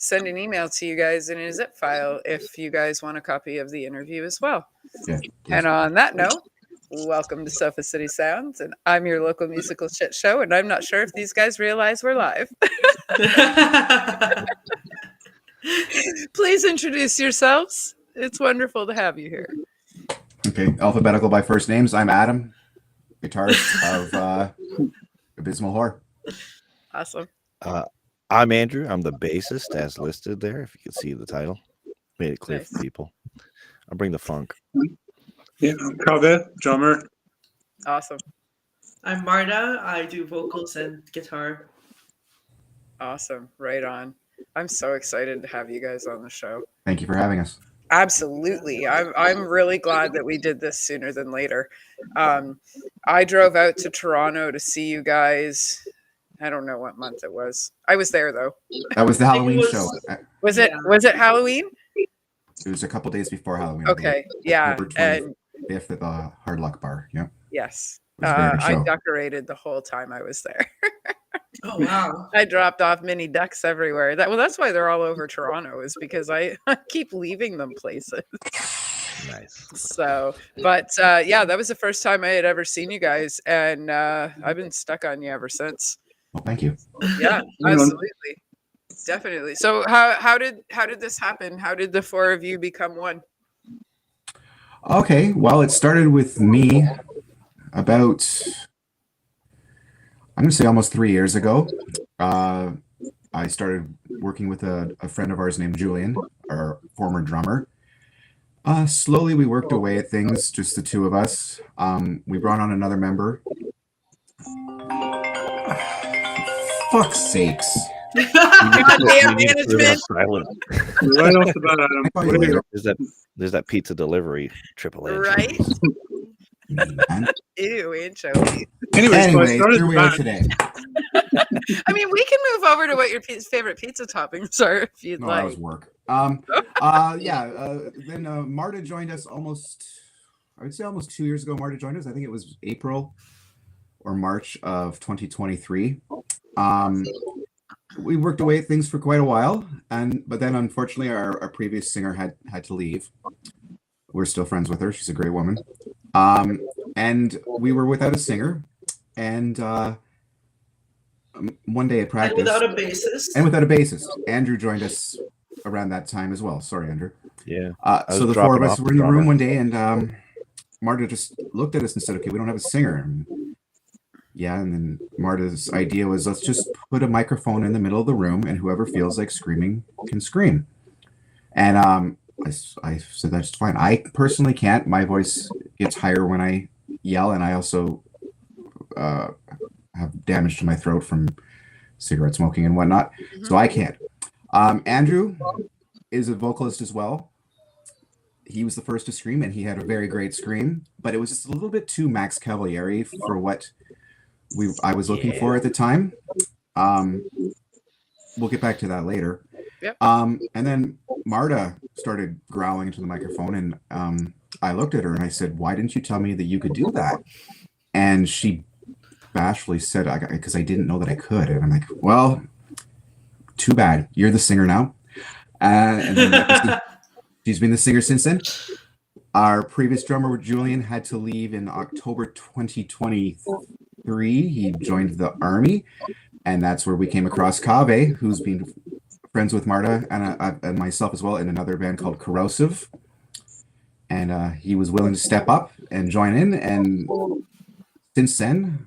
send an email to you guys in a zip file if you guys want a copy of the interview as well. Yeah, and on that note, welcome to Sofa City Sounds, and I'm your local musical shit show, and I'm not sure if these guys realize we're live. Please introduce yourselves. It's wonderful to have you here. Okay, alphabetical by first names. I'm Adam, guitarist of Abysmal Horror. Awesome. I'm Andrew. I'm the bassist as listed there. If you can see the title, made it clear for people. I'll bring the funk. Yeah, I'm Kaveh, drummer. Awesome. I'm Marta. I do vocals and guitar. Awesome. Right on. I'm so excited to have you guys on the show. Thank you for having us. Absolutely. I'm really glad that we did this sooner than later. I drove out to Toronto to see you guys. I don't know what month it was. I was there though. That was the Halloween show. Was it Halloween? It was a couple days before Halloween. Okay. Yeah. And 5th at the Hard Luck Bar. Yeah. Yes. I decorated the whole time I was there. Oh wow! I dropped off mini ducks everywhere. That's why they're all over Toronto, is because I keep leaving them places. Nice. So, but yeah, that was the first time I had ever seen you guys, and I've been stuck on you ever since. Well, thank you. Yeah, absolutely, definitely. So, how did this happen? How did the four of you become one? Okay, well, it started with me about, I'm going to say almost 3 years ago. I started working with a friend of ours named Julian, our former drummer. Slowly we worked away at things, just the two of us. We brought on another member. Fuck's sakes. Goddamn management. Right off the bat, Adam. There's that pizza delivery triple H. Right? Ew, anchovy. Anyway, here we are today. I mean, we can move over to what your favorite pizza toppings are if you'd like. That was work. Then Marta joined us almost 2 years ago. Marta joined us. I think it was April or March of 2023. We worked away at things for quite a while, but then unfortunately our previous singer had to leave. We're still friends with her. She's a great woman. And we were without a singer, and one day at practice, and without a bassist, Andrew joined us around that time as well. Sorry, Andrew. Yeah. So the four of us were in the room one day, and Marta just looked at us and said, "Okay, we don't have a singer." And then Marta's idea was, let's just put a microphone in the middle of the room, and whoever feels like screaming can scream. And I said that's fine. I personally can't. My voice gets higher when I yell, and I also have damage to my throat from cigarette smoking and whatnot, so I can't. Andrew is a vocalist as well. He was the first to scream, and he had a very great scream, but it was just a little bit too Max Cavalieri for what I was looking for at the time. We'll get back to that later. Yep. And then Marta started growling into the microphone, and I looked at her and I said, "Why didn't you tell me that you could do that?" And she bashfully said, "Because I didn't know that I could." And I'm like, "Well, too bad. You're the singer now." And then she's been the singer since then. Our previous drummer, Julian, had to leave in October 2023. He joined the Army, and that's where we came across Kaveh, who's been friends with Marta and myself as well in another band called Corrosive. And he was willing to step up and join in. And since then,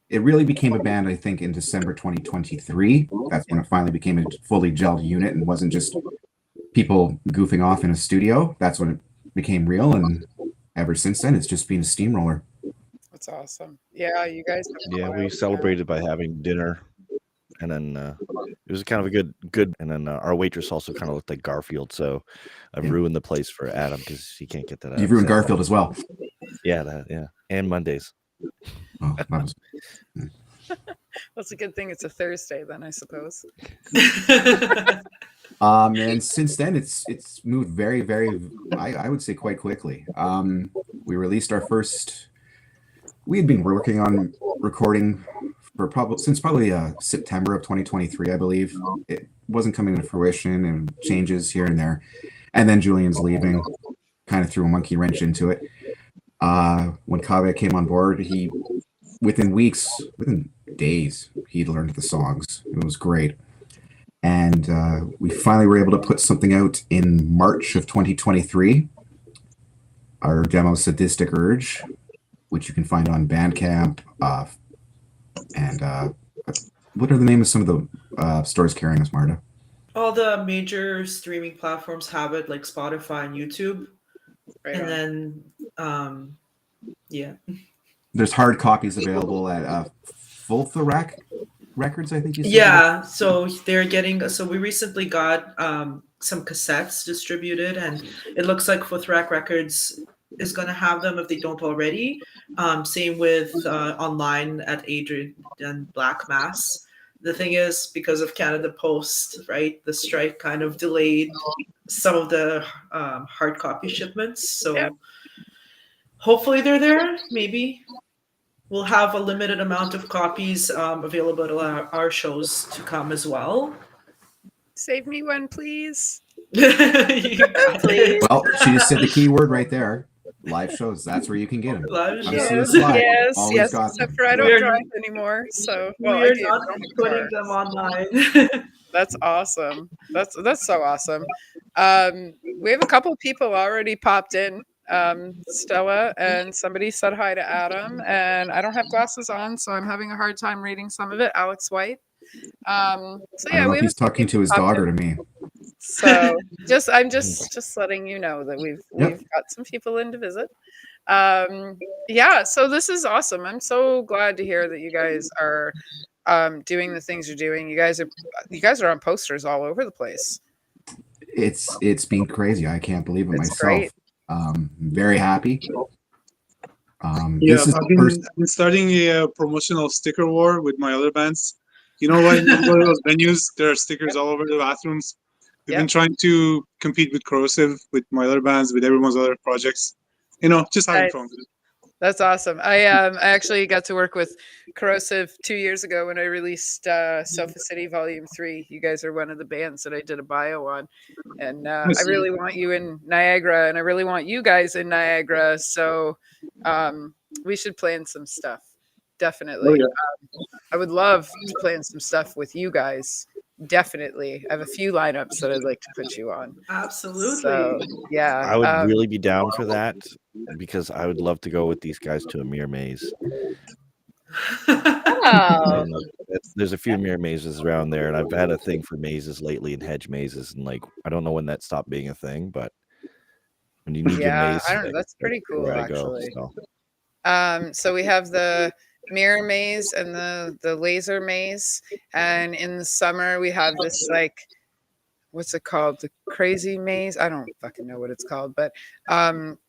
it really became a band, I think, in December 2023. That's when it finally became a fully gelled unit and wasn't just people goofing off in a studio. That's when it became real. And ever since then, it's just been a steamroller. That's awesome. Yeah, you guys. Yeah, we celebrated by having dinner. And then it was kind of a good. And then our waitress also kind of looked like Garfield. So I've ruined the place for Adam because he can't get that out. You've ruined Garfield as well. Yeah, and Mondays. Oh, that was... That's a good thing. It's a Thursday then, I suppose. And since then, it's moved very, very. I would say quite quickly. We released our first. We had been working on recording for probably September of 2023, I believe. It wasn't coming to fruition and changes here and there. And then Julian's leaving kind of threw a monkey wrench into it. When Kaveh came on board, within days, he learned the songs. It was great. And we finally were able to put something out in March of 2023. Our demo, Sadistic Urge, which you can find on Bandcamp. And what are the name of some of the stores carrying us, Marta? All the major streaming platforms have it, like Spotify and YouTube. Right And on. then, yeah. There's hard copies available at Fultherac Records, I think you said. Yeah, so they're getting. So we recently got some cassettes distributed, and it looks like Foothrack Records is going to have them if they don't already. Same with online at Adrian and Black Mass. The thing is, because of Canada Post, right, the strike kind of delayed some of the hard copy shipments. So Yeah. hopefully they're there. Maybe we'll have a limited amount of copies available at our shows to come as well. Save me one, please. You got Please. it. Well, she just said the key word right there. Live shows. That's where you can get them. Live Come see shows. us live. Yes, Always yes. got Except them. for I don't We're- drive anymore, so We I are do. not I don't have a putting car. them online. That's awesome. That's so awesome. We have a couple of people already popped in. Stella and somebody said hi to Adam, and I don't have glasses on, so I'm having a hard time reading some of it. Alex White. So I yeah, don't know we if have he's talking to his dog or to me. So I'm just letting you know that we've got some people in to visit. Yeah, so this is awesome. I'm so glad to hear that you guys are doing the things you're doing. You guys are on posters all over the place. It's been crazy. I can't believe it It's myself. great. Very happy. Yeah, This is I've the first. been starting a promotional sticker war with my other bands. You know what? You go to those venues, there are stickers all over the bathrooms. We've Yep. been trying to compete with Corrosive, with my other bands, with everyone's other projects. You know, just having Nice. fun. That's awesome. I actually got to work with Corrosive 2 years ago when I released Sofa City Volume 3. You guys are one of the bands that I did a bio on. And I really want you in Niagara, and I really want you guys in Niagara. So we should plan some stuff. Definitely. Oh, yeah. I would love to plan some stuff with you guys. Definitely. I have a few lineups that I'd like to put you on. Absolutely. So, yeah. I would really be down for that because I would love to go with these guys to a mirror maze. Oh, And, there's a few mirror mazes around there, and I've had a thing for mazes lately and hedge mazes, and like I don't know when that stopped being a thing, but when you need your yeah. maze, I don't know. That's pretty cool, where I go. actually. So. So we have the mirror maze and the laser maze, and in the summer we have this, like, what's it called, the crazy maze? I don't fucking know what it's called, but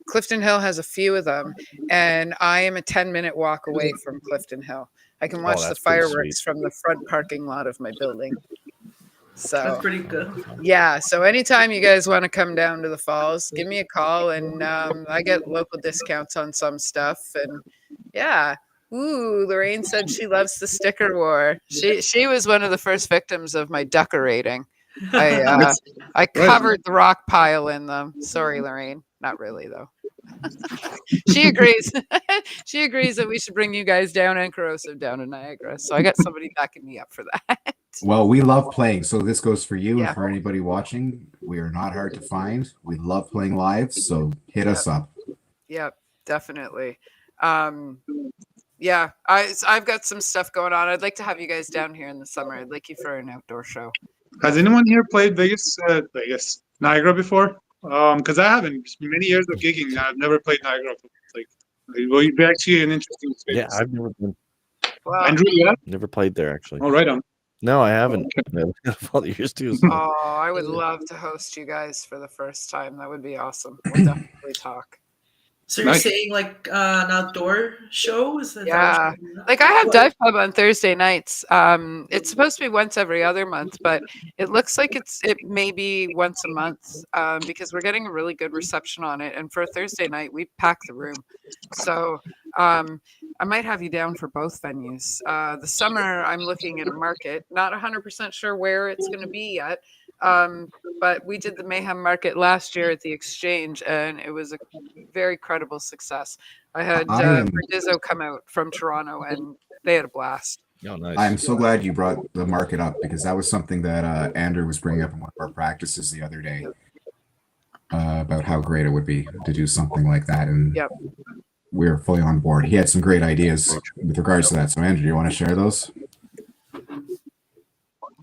Clifton Hill has a few of them, and I am a 10-minute walk away from Clifton Hill. I can watch the that's pretty fireworks sweet. from the front parking lot of my building. That's So pretty good. yeah, so anytime you guys want to come down to the falls, give me a call, and I get local discounts on some stuff. And yeah, ooh, Lorraine said she loves the sticker war. She was one of the first victims of my decorating. I covered the rock pile in them. Sorry, Lorraine, not really though. She agrees. She agrees that we should bring you guys down and Corrosive down to Niagara. So I got somebody backing me up for that. Well, we love playing. So this goes for you Yeah. and for anybody watching. We are not hard to find. We love playing live. So hit us up. Yep, definitely. Yeah, I've got some stuff going on. I'd like to have you guys down here in the summer. I'd like you for an outdoor show. Has anyone here played Niagara before? Because I haven't. It's been many years of gigging. I've never played Niagara. Like, it will be actually an interesting experience. Yeah, I've never been, Well, Andrew, yeah. never played there actually. All right, on. No, I haven't. No, all the years too. oh, I would love to host you guys for the first time. That would be awesome. We'll definitely talk. So you're Nice. saying like an outdoor show? Is that Yeah. Like I have Dive Club on Thursday nights. It's supposed to be once every other month, but it looks like it may be once a month because we're getting a really good reception on it. And for a Thursday night, we pack the room. So I might have you down for both venues. The summer, I'm looking at a market. Not 100% sure where it's going to be yet. But we did the Mayhem Market last year at the Exchange, and it was a very credible success. I had I am Berdizzo come out from Toronto, and they had a blast. Oh, nice. I'm so glad you brought the market up, because that was something that Andrew was bringing up in one of our practices the other day, about how great it would be to do something like that, and Yep. we're fully on board. He had some great ideas with regards to that. So Andrew, do you want to share those?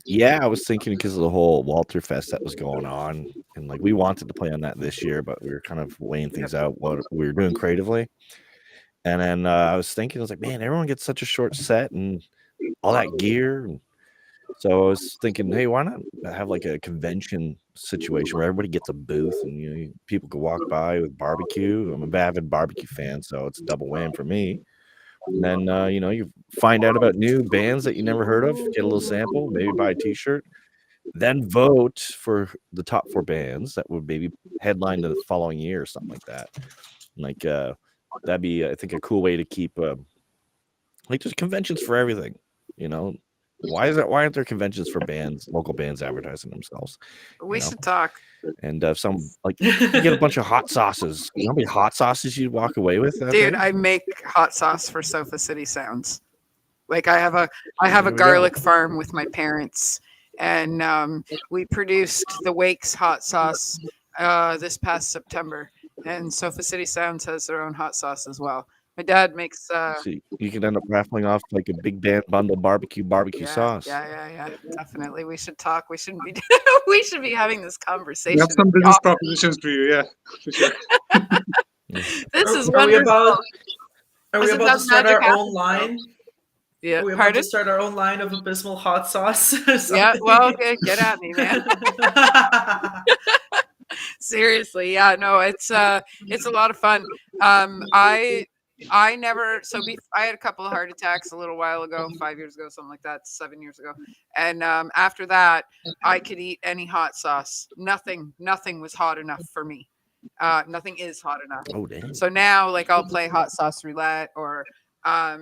Yeah, I was thinking because of the whole Walter Fest that was going on, and like we wanted to play on that this year, but we were kind of weighing things out what we were doing creatively. And then I was thinking, I was like, man, everyone gets such a short set and all that gear. And so I was thinking, hey, why not have like a convention situation where everybody gets a booth and people can walk by with barbecue. I'm a avid barbecue fan, so it's a double win for me. And then you find out about new bands that you never heard of, get a little sample, maybe buy a T-shirt, then vote for the top 4 bands that would maybe headline the following year or something like that. Like that'd be, I think, a cool way to keep like there's conventions for everything. Why aren't there conventions for bands, local bands advertising themselves? We should talk. And some like you get a bunch of hot sauces. You know how many hot sauces you'd walk away with? Dude, I make hot sauce for Sofa City Sounds. Like I have a There we go. garlic farm with my parents, and we produced the Wakes hot sauce this past September, and Sofa City Sounds has their own hot sauce as well. My dad makes See, you could end up raffling off like a big band bundle barbecue sauce. Yeah, definitely. We should talk. We shouldn't be we should be having this We conversation. have some business propositions for you, yeah, for sure. This is Are we wonderful. about? Are we Was it about that to start magic our apple? own line? Yeah, Are we about pardon? to start our own line of abysmal hot sauce? Or Yeah, something? well, get at me, man. Seriously, yeah, no, it's a lot of fun. I never I had a couple of heart attacks a little while ago, 5 years ago, something like that, 7 years ago, and after that, I could eat any hot sauce. Nothing was hot enough for me. Nothing is hot enough. Oh damn! So now, like, I'll play hot sauce roulette, or I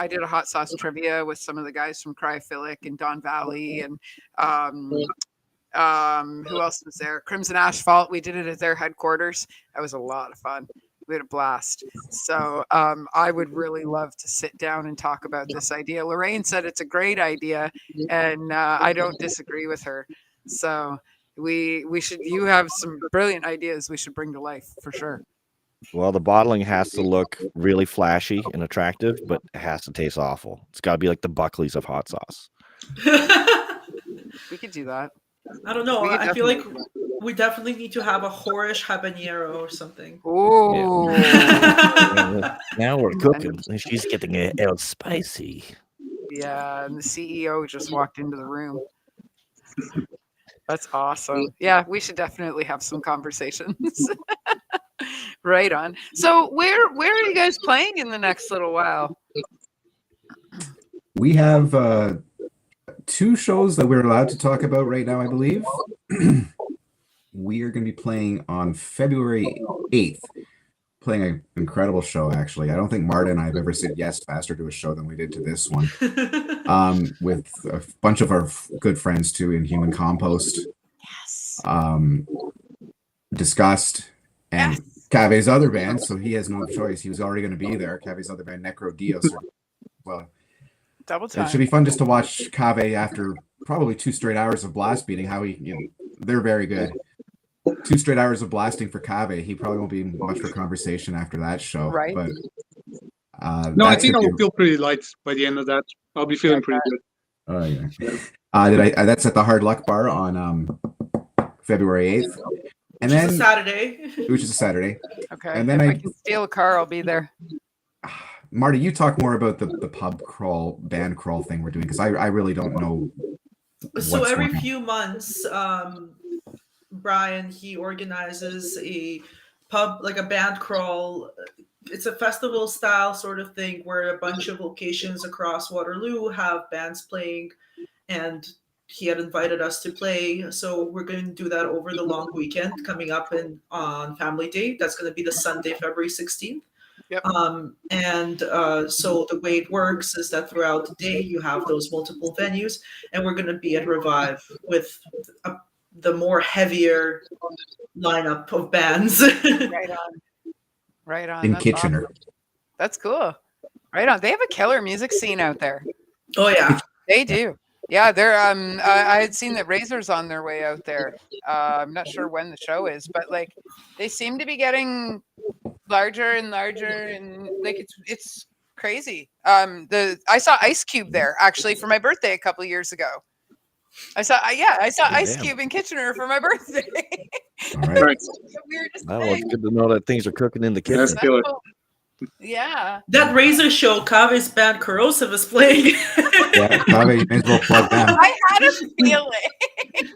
did a hot sauce trivia with some of the guys from Cryphilic and Don Valley, and who else was there? Crimson Asphalt. We did it at their headquarters. That was a lot of fun. We had a blast. So I would really love to sit down and talk about this idea. Lorraine said it's a great idea, and I don't disagree with her. So we should. You have some brilliant ideas we should bring to life for sure. Well, the bottling has to look really flashy and attractive, but it has to taste awful. It's got to be like the Buckley's of hot sauce. We could do that. I don't know. We could I feel like we definitely need to have a whorish habanero or something. Oh, Now we're cooking. She's getting it out spicy. yeah. And the CEO just walked into the room. That's awesome. Yeah, we should definitely have some conversations. Right on. So where are you guys playing in the next little while? We have 2 shows that we're allowed to talk about right now, I believe. We are going to be playing on February 8th, playing an incredible show, actually. I don't think Marta and I have ever said yes faster to a show than we did to this one. With a bunch of our good friends, too, in Human Compost. Yes. Disgust, and Cave's other band, so he has no choice. He was already going to be there. Cave's other band, Necro Dios. Well, Double time. it should be fun just to watch Cave after probably 2 straight hours of blast beating. They're very good. 2 straight hours of blasting for Cave. He probably won't be much for conversation after that show. Right. But No, I think I'll feel pretty light by the end of that. I'll be feeling pretty good. Oh yeah. That's at the Hard Luck Bar on February 8th. And Which then is a Saturday. Which is a Saturday. Okay. And then if I can steal a car, I'll be there. Marty, you talk more about the pub crawl, band crawl thing we're doing, because I really don't know. So every few months, Brian, he organizes a pub, like a band crawl. It's a festival style sort of thing where a bunch of locations across Waterloo have bands playing, and he had invited us to play. So we're going to do that over the long weekend coming up on Family Day. That's going to be the Sunday, February 16th. Yep. So the way it works is that throughout the day you have those multiple venues, and we're going to be at Revive with the more heavier lineup of bands. Right on. Right on. In That's Kitchener. awesome. That's cool. Right on. They have a killer music scene out there. Oh yeah. They do. Yeah, they're I had seen that Razor's on their way out there. I'm not sure when the show is, but like they seem to be getting larger and larger, and like it's crazy. I saw Ice Cube there actually for my birthday a couple of years ago. I saw Ice Damn. Cube in Kitchener for my birthday. All right. Right. It's the weirdest Well, it's thing. good to know that things are cooking in the kitchen. That's killer. Yeah. That Razor show, Kave's band Corrosive is playing. Yeah, Kaveh, you may as well plug them. I had a feeling.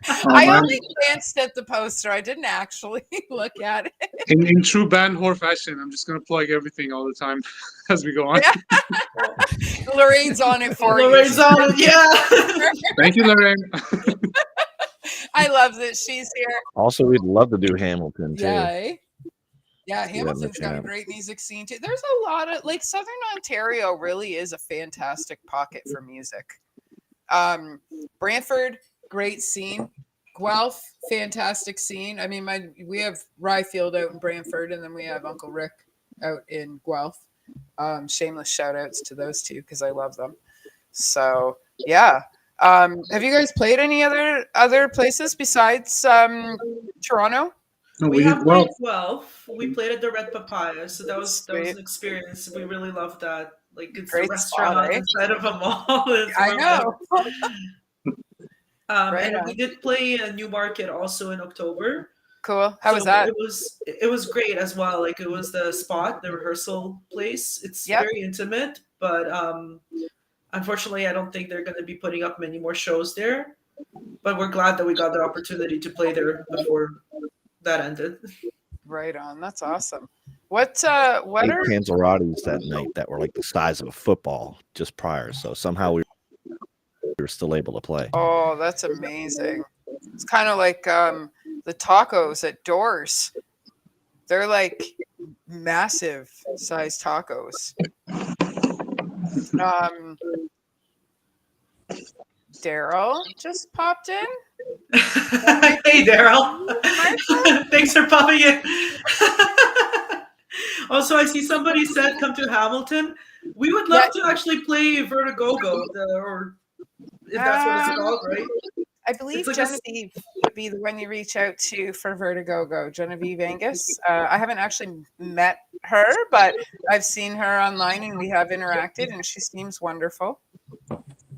Oh, I man. only glanced at the poster. I didn't actually look at it. In true band whore fashion, I'm just gonna plug everything all the time as we go on. Yeah. Lorraine's on it for Lorraine's you. on it, yeah. Thank you, Lorraine. I love that she's here. Also, we'd love to do Hamilton too. Yeah. Eh? Yeah, in the Hamilton's got a chat. great music scene too. There's a lot of like Southern Ontario really is a fantastic pocket for music. Brantford, great scene. Guelph, fantastic scene. I mean, we have Ryefield out in Brantford, and then we have Uncle Rick out in Guelph. Shameless shout outs to those two because I love them. So yeah. Have you guys played any other places besides Toronto? No, We we have did well. played 12. We played at the Red Papaya, so that was Sweet. an experience. We really loved that. Like it's Great a restaurant spot, eh? inside of a mall. It's I lovely. know. Right And on. we did play a Newmarket also in October. Cool. How was So that? It was great as well. Like it was the spot, the rehearsal place. It's Yep. very intimate, but unfortunately, I don't think they're going to be putting up many more shows there. But we're glad that we got the opportunity to play there before that ended. Right on. That's awesome. What Eight are Panzerottis that night that were like the size of a football just prior. So somehow we were still able to play. Oh, that's amazing. It's kind of like the tacos at Doors. They're like massive size tacos. Daryl just popped in. Hey, Daryl. Thanks for popping in. Also, I see somebody said come to Hamilton. We would love to actually play Vertigogo, or if that's what it's called, right? I believe It's like a- Genevieve would be the one you reach out to for Vertigogo, Genevieve Angus. I haven't actually met her, but I've seen her online and we have interacted, and she seems wonderful.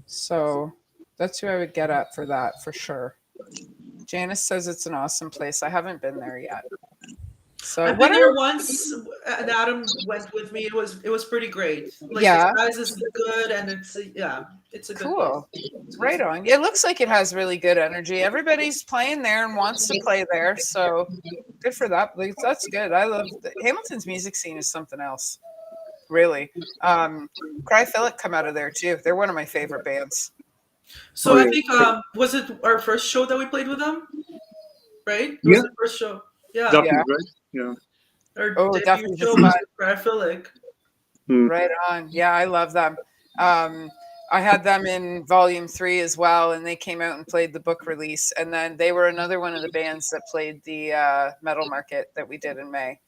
So that's who I would get at for that, for sure. Janice says it's an awesome place. I haven't been there yet. So I've been there once, and Adam went with me. It was pretty great. Like Yeah. the size is good, and it's a good cool. place. Right on. It looks like it has really good energy. Everybody's playing there and wants to play there, so good for that. Like, that's good. I love Hamilton's music scene is something else. Really. Cry Philip come out of there too. They're one of my favorite bands. So I think was it our first show that we played with them? Right? It was the first show. Yeah. Duffy, Yeah. right? Yeah. Our Oh, debut Duffy's show is was fun. with Cry Philip. Right on. Yeah, I love them. I had them in volume 3 as well, and they came out and played the book release. And then they were another one of the bands that played the Metal Market that we did in May.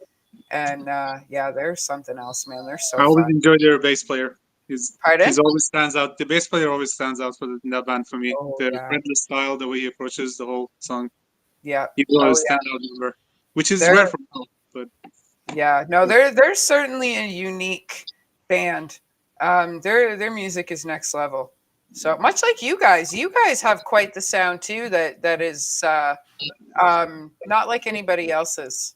And yeah, they're something else, man. They're so I always fun. enjoy their bass player. Pardon? He's always stands out. The bass player always stands out in that band for me. Oh, The yeah. friendless style, the way he approaches the whole song. Yeah. He's always stand out number, which is rare for me. But Yeah. No, they're certainly a unique band. Their music is next level. So much like you guys have quite the sound too. That is not like anybody else's.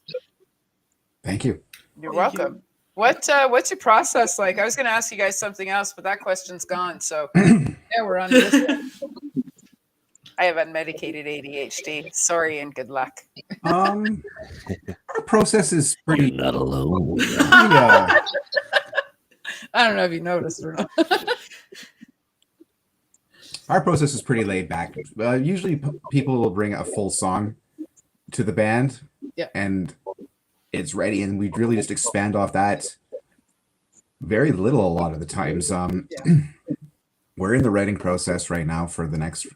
Thank you. You're Thank welcome. What's your process like? I was going to ask you guys something else, but that question's gone. So yeah, we're on to this one. I have unmedicated ADHD. Sorry and good luck. Our process is pretty. You're not alone. I don't know if you noticed or not. Our process is pretty laid back. Usually, people will bring a full song to the band, Yeah. and it's ready, and we really just expand off that. Very little a lot of the times. We're in the writing process right now for the next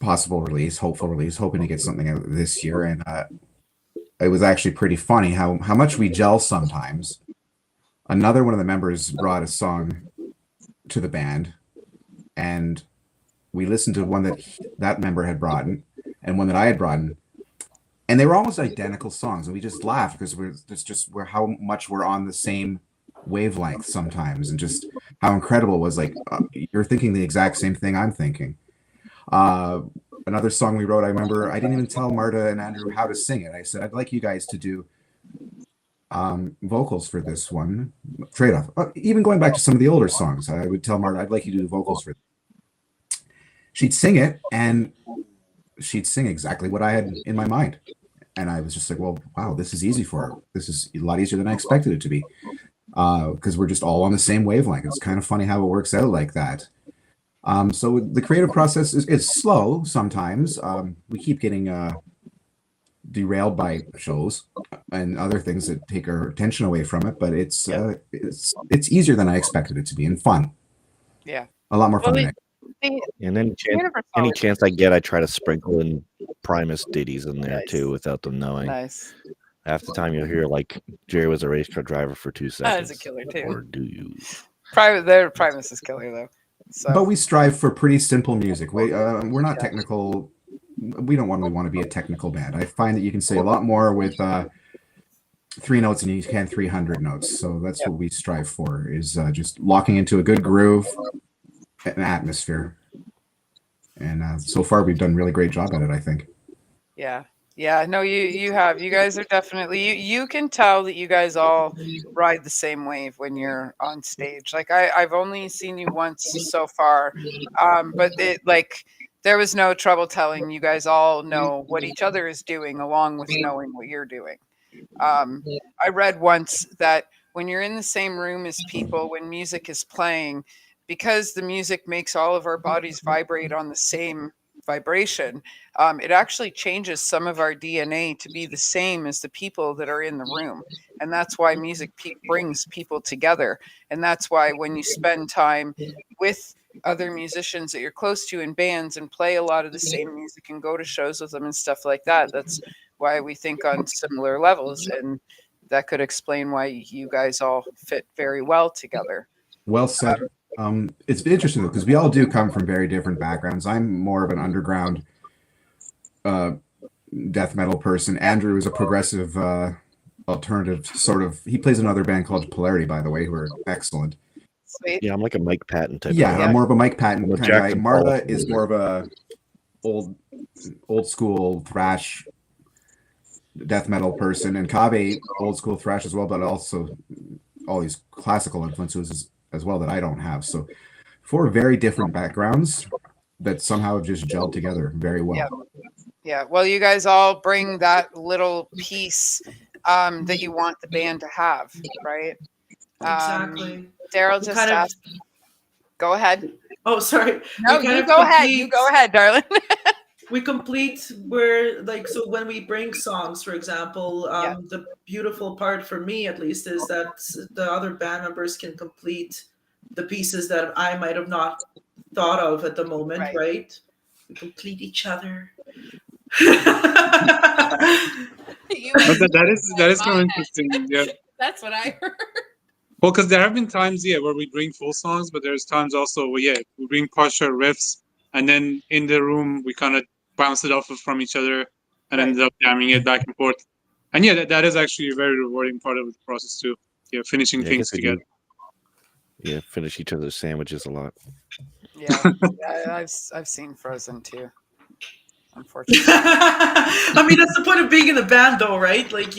possible release, hopeful release, hoping to get something out this year. And it was actually pretty funny how much we gel sometimes. Another one of the members brought a song to the band, and we listened to one that member had brought in, and one that I had brought in, and they were almost identical songs, and we just laughed because we're how much we're on the same wavelength sometimes, and just how incredible it was. Like you're thinking the exact same thing I'm thinking. Another song we wrote, I remember I didn't even tell Marta and Andrew how to sing it. I said, I'd like you guys to do vocals for this one. Trade-off. Even going back to some of the older songs, I would tell Marta, I'd like you to do vocals for this. She'd sing it, and she'd sing exactly what I had in my mind. And I was just like, well, wow, this is easy for her. This is a lot easier than I expected it to be. Because we're just all on the same wavelength. It's kind of funny how it works out like that. So the creative process is slow sometimes. We keep getting derailed by shows and other things that take our attention away from it, but it's easier than I expected it to be, and fun. Yeah, a lot more fun. And any chance I get, I try to sprinkle in Primus ditties in there too, without them knowing. Nice. Half the time you'll hear like Jerry was a race car driver for 2 seconds. That's a killer too. Or do you? Primus is killer though. So. But we strive for pretty simple music. We're not technical. We don't want to be a technical band. I find that you can say a lot more with 3 notes than you can 300 notes. So that's what we strive for, is just locking into a good groove, an atmosphere. And so far we've done a really great job at it, I think. Yeah, no, you have. You guys are definitely, you can tell that you guys all ride the same wave when you're on stage. Like I've only seen you once so far, but there was no trouble telling. You guys all know what each other is doing, along with knowing what you're doing. I read once that when you're in the same room as people, when music is playing, because the music makes all of our bodies vibrate on the same vibration, it actually changes some of our DNA to be the same as the people that are in the room. And that's why music brings people together. And that's why when you spend time with other musicians that you're close to in bands and play a lot of the same music and go to shows with them and stuff like that, that's why we think on similar levels. And that could explain why you guys all fit very well together. Well said. It's interesting though, because we all do come from very different backgrounds. I'm more of an underground death metal person. Andrew is a progressive alternative sort of. He plays another band called Polarity, by the way, who are excellent. Sweet. Yeah, I'm like a Mike Patton type. I'm more of a Mike Patton kind of guy. Marta Paul. is more of a old school thrash death metal person, and Kave old school thrash as well, but also all these classical influences as well that I don't have. So 4 very different backgrounds that somehow have just gelled together very well. Yeah. Well, you guys all bring that little piece that you want the band to have, right? Exactly. Daryl just asked. Go ahead. Oh, sorry. No, you go ahead. You go ahead, darling. We complete where, like, so when we bring songs, for example, the beautiful part for me, at least, is that the other band members can complete the pieces that I might have not thought of at the moment, right? We complete each other. That is kind of interesting. Yeah, that's what I heard. Well, because there have been times, where we bring full songs, but there's times also where, we bring partial riffs, and then in the room we kind of bounce it off from each other and ended up jamming it back and forth. And that is actually a very rewarding part of the process too. Finishing things together. Yeah, finish each other's sandwiches a lot. Yeah, I've seen Frozen too. Unfortunately. I mean, that's the point of being in a band, though, right? Like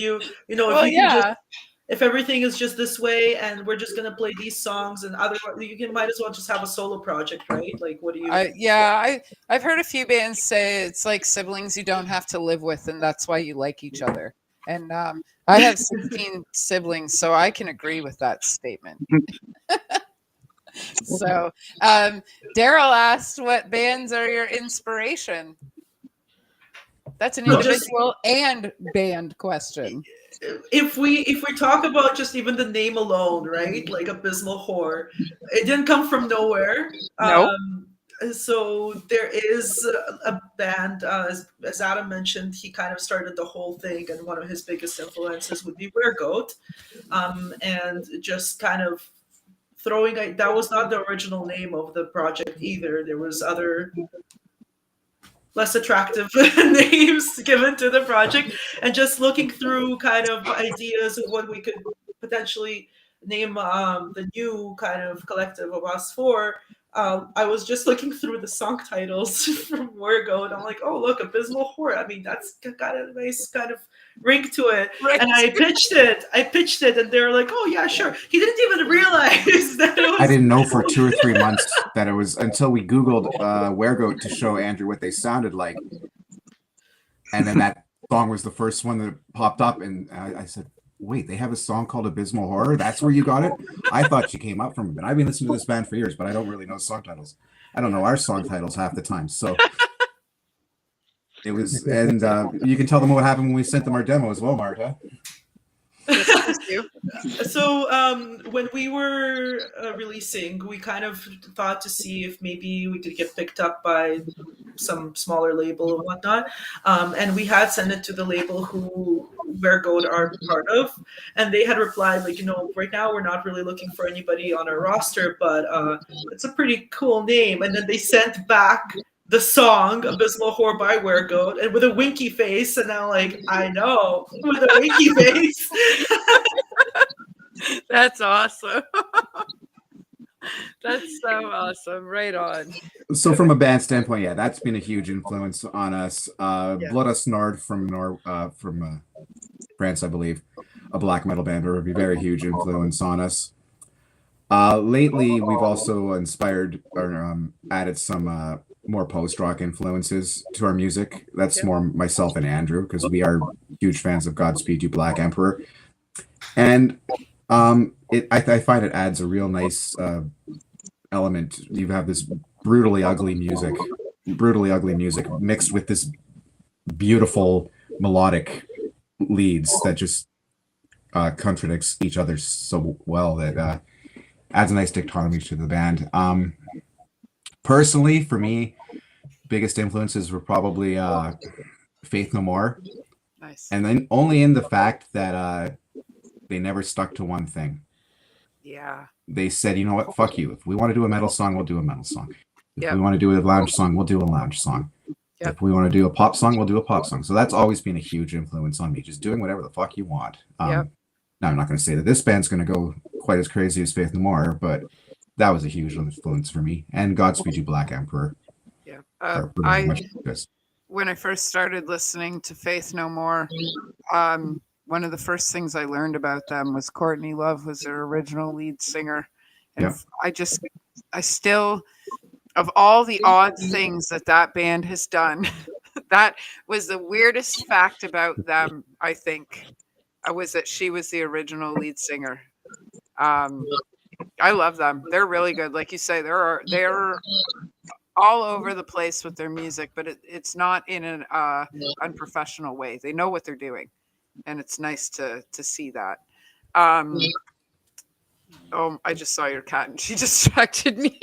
if everything is just this way and we're just gonna play these songs and might as well just have a solo project, right? Like, what do you? I've heard a few bands say it's like siblings you don't have to live with, and that's why you like each other. And I have 16 siblings, so I can agree with that statement. So, Daryl asked, "What bands are your inspiration?" That's an No, just- individual and band question. If we talk about just even the name alone, right? Like Abysmal Whore, it didn't come from nowhere. No. So there is a band, as Adam mentioned, he kind of started the whole thing, and one of his biggest influences would be Weregoat, and just kind of throwing. That was not the original name of the project either. There was other less attractive names given to the project, and just looking through kind of ideas of what we could potentially name the new kind of collective of us four. I was just looking through the song titles from Wergo, and I'm like, oh look, Abysmal Whore. I mean, that's got a nice kind of ring to it. Right. And I pitched it, and they were like, oh yeah, sure. He didn't even realize that it was. I didn't know for 2 or 3 months that it was until we Googled Weregoat to show Andrew what they sounded like. And then that song was the first one that popped up. And I said, wait, they have a song called Abysmal Horror? That's where you got it? I thought you came up from it. I've been listening to this band for years, but I don't really know song titles. I don't know our song titles half the time. So it was, and you can tell them what happened when we sent them our demo as well, Marta. So when we were releasing, we kind of thought to see if maybe we could get picked up by some smaller label and whatnot. And we had sent it to the label who Weregoat are part of, and they had replied like, right now we're not really looking for anybody on our roster, but it's a pretty cool name. And then they sent back the song Abysmal Whore by Weregoat, and with a winky face, and I'm like, I know, with a winky face. That's awesome. That's so awesome. Right on. So from a band standpoint, yeah, that's been a huge influence on us. Blood Us Nord from France, I believe, a black metal band, would be a very huge influence on us. Lately, we've also inspired or added some more post-rock influences to our music. That's more myself and Andrew, because we are huge fans of Godspeed You Black Emperor. And I find it adds a real nice element. You have this brutally ugly music mixed with this beautiful melodic leads that just contradicts each other so well that adds a nice dichotomy to the band. Personally, for me, biggest influences were probably Faith No More. Nice. And then only in the fact that they never stuck to one thing. Yeah. They said, you know what, fuck you. If we want to do a metal song, we'll do a metal song. If we want to do a lounge song, we'll do a lounge song. Yep. If we want to do a pop song, we'll do a pop song. So that's always been a huge influence on me, just doing whatever the fuck you want. Now, I'm not going to say that this band's going to go quite as crazy as Faith No More, but that was a huge influence for me. And Godspeed You Black Emperor. Yeah. When I first started listening to Faith No More, one of the first things I learned about them was Courtney Love was their original lead singer. And I still, of all the odd things that band has done, that was the weirdest fact about them, I think, was that she was the original lead singer. I love them. They're really good. Like you say, they're all over the place with their music, but it's not in an unprofessional way. They know what they're doing, and it's nice to see that. Oh, I just saw your cat, and she distracted me.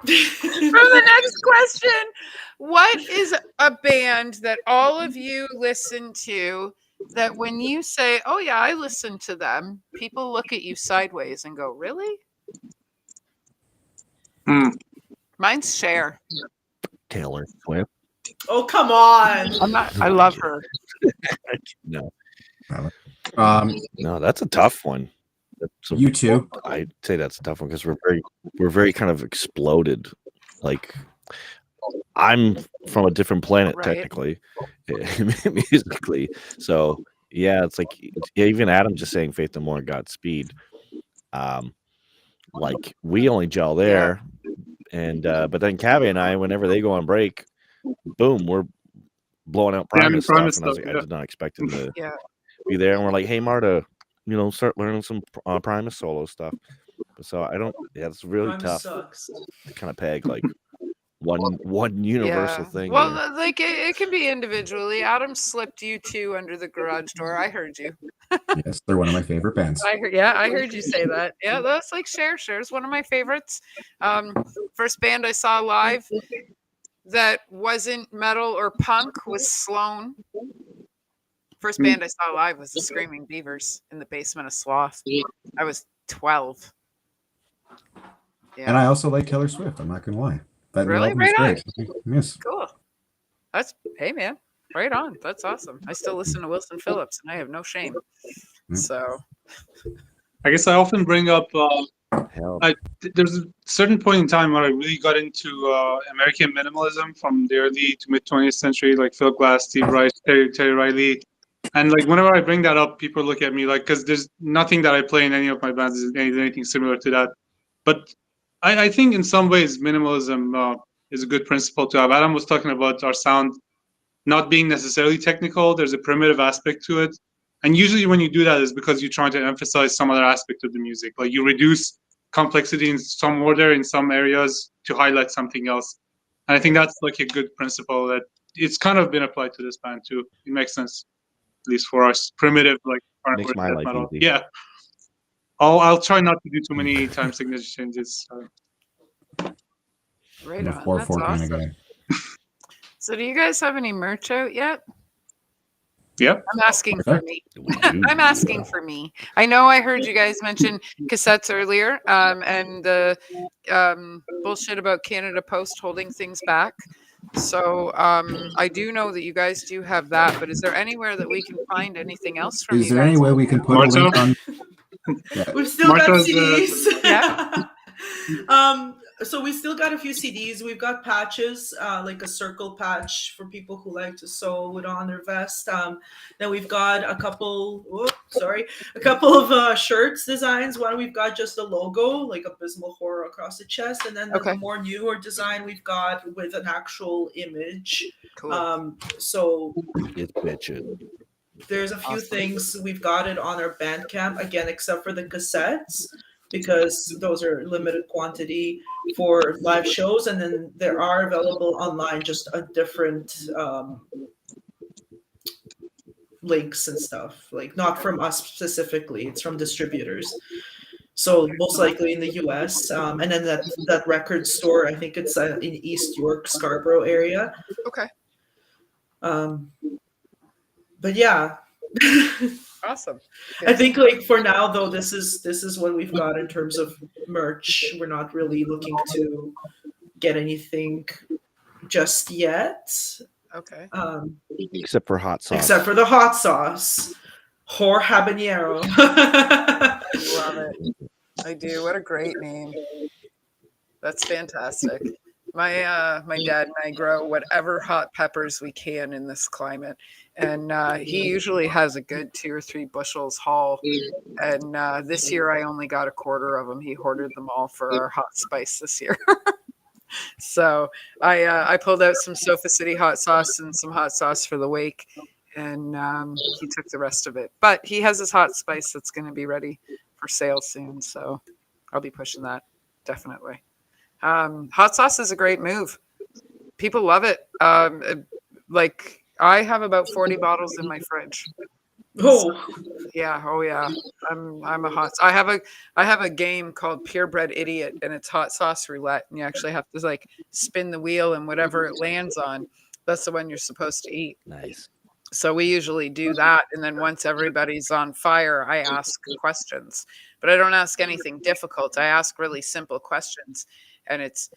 From the next question, what is a band that all of you listen to that when you say, oh yeah, I listen to them, people look at you sideways and go, really? Mine's Cher. Taylor Swift. Oh, come on. I love her. No. No, that's a tough one. You too. I'd say that's a tough one because we're very kind of exploded. Like, I'm from a different planet, technically, musically. So yeah, it's like even Adam just saying Faith No More and Godspeed. Like we only gel there, and but then Cavi and I, whenever they go on break, boom, we're blowing out Primus stuff. And I was like, I did not expect him to be there. And we're like, hey Marta, start learning some Primus solo stuff. So I don't. Yeah, it's really Primus tough sucks. to kind of peg like one universal thing. Well, here. like it can be individually. Adam slipped you two under the garage door. I heard you. Yes, they're one of my favorite bands. I heard you say that. Yeah, that's like Share's one of my favorites. First band I saw live that wasn't metal or punk was Sloan. First band I saw live was the Screaming Beavers in the basement of Sloth. I was 12. Yeah. And I also like Taylor Swift. I'm not gonna lie. That new Really? album is Right great. Yes. Cool. Hey man, right on. That's awesome. I still listen to Wilson Phillips, and I have no shame. So, I guess I often bring up. Hell, There's a certain point in time where I really got into American minimalism from the early to mid 20th century, like Phil Glass, Steve Reich, Terry Riley, and like whenever I bring that up, people look at me like, because there's nothing that I play in any of my bands is anything similar to that. But I think in some ways minimalism is a good principle to have. Adam was talking about our sound not being necessarily technical. There's a primitive aspect to it. And usually when you do that is because you're trying to emphasize some other aspect of the music. Like you reduce complexity in some order in some areas to highlight something else. And I think that's like a good principle that it's kind of been applied to this band too. It makes sense, at least for us. Primitive, like Makes my life metal. easy. Yeah. I'll try not to do too many time signature changes. right I'm a on. 4/4 That's kind of awesome. guy. So, do you guys have any merch out yet? Yep. I'm asking for me. We do. I'm asking for me. I know I heard you guys mention cassettes earlier, and the bullshit about Canada Post holding things back. So I do know that you guys do have that, but is there anywhere that we can find anything else from Is you there guys? any way we can put a link on? Yeah. We've still got Martha's, CDs. Yeah. So we still got a few CDs. We've got patches, like a circle patch for people who like to sew it on their vest. Then we've got a couple of shirts designs. One we've got just a logo, like Abysmal Horror across the chest, and then the more newer design we've got with an actual image. Cool. So It's bitchin'. there's a few things we've got it on our Bandcamp again, except for the cassettes, because those are limited quantity for live shows, and then there are available online, just a different links and stuff, like not from us specifically, it's from distributors. So most likely in the US, and then that record store, I think it's in East York, Scarborough area. Okay. But yeah. Awesome. I think like for now though, this is what we've got in terms of merch. We're not really looking to get anything just yet. Okay. Except for hot sauce. Except for the hot sauce. Whore habanero. Love it. I do. What a great name. That's fantastic. My dad and I grow whatever hot peppers we can in this climate, and he usually has a good 2 or 3 bushels haul. And this year I only got a quarter of them. He hoarded them all for our hot spice this year. So I pulled out some Sofa City hot sauce and some hot sauce for the wake, and he took the rest of it. But he has his hot spice that's going to be ready for sale soon, so I'll be pushing that definitely. Hot sauce is a great move. People love it. Like I have about 40 bottles in my fridge. Oh yeah. I'm a hot. I have a game called Purebred Idiot, and it's hot sauce roulette, and you actually have to like spin the wheel, and whatever it lands on, that's the one you're supposed to eat. Nice. So we usually do that, and then once everybody's on fire, I ask questions, but I don't ask anything difficult. I ask really simple questions, and it's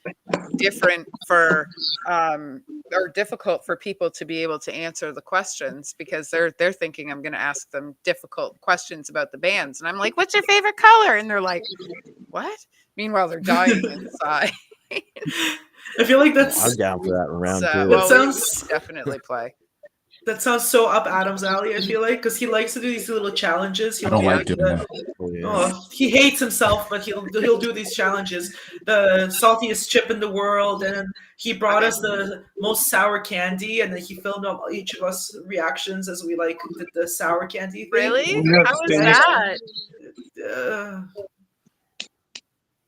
different for or difficult for people to be able to answer the questions because they're thinking I'm going to ask them difficult questions about the bands, and I'm like, "What's your favorite color?" And they're like, "What?" Meanwhile, they're dying inside. I feel like that's I'm down for that round So, two. well, sounds- we definitely play. that sounds so up Adam's alley, I feel like, because he likes to do these little challenges. I don't like doing that. Oh, he hates himself, but he'll do these challenges. The saltiest chip in the world, and he brought us the most sour candy, and then he filmed up each of us reactions as we like did the sour candy thing. Really? Yeah, How was Danish. that?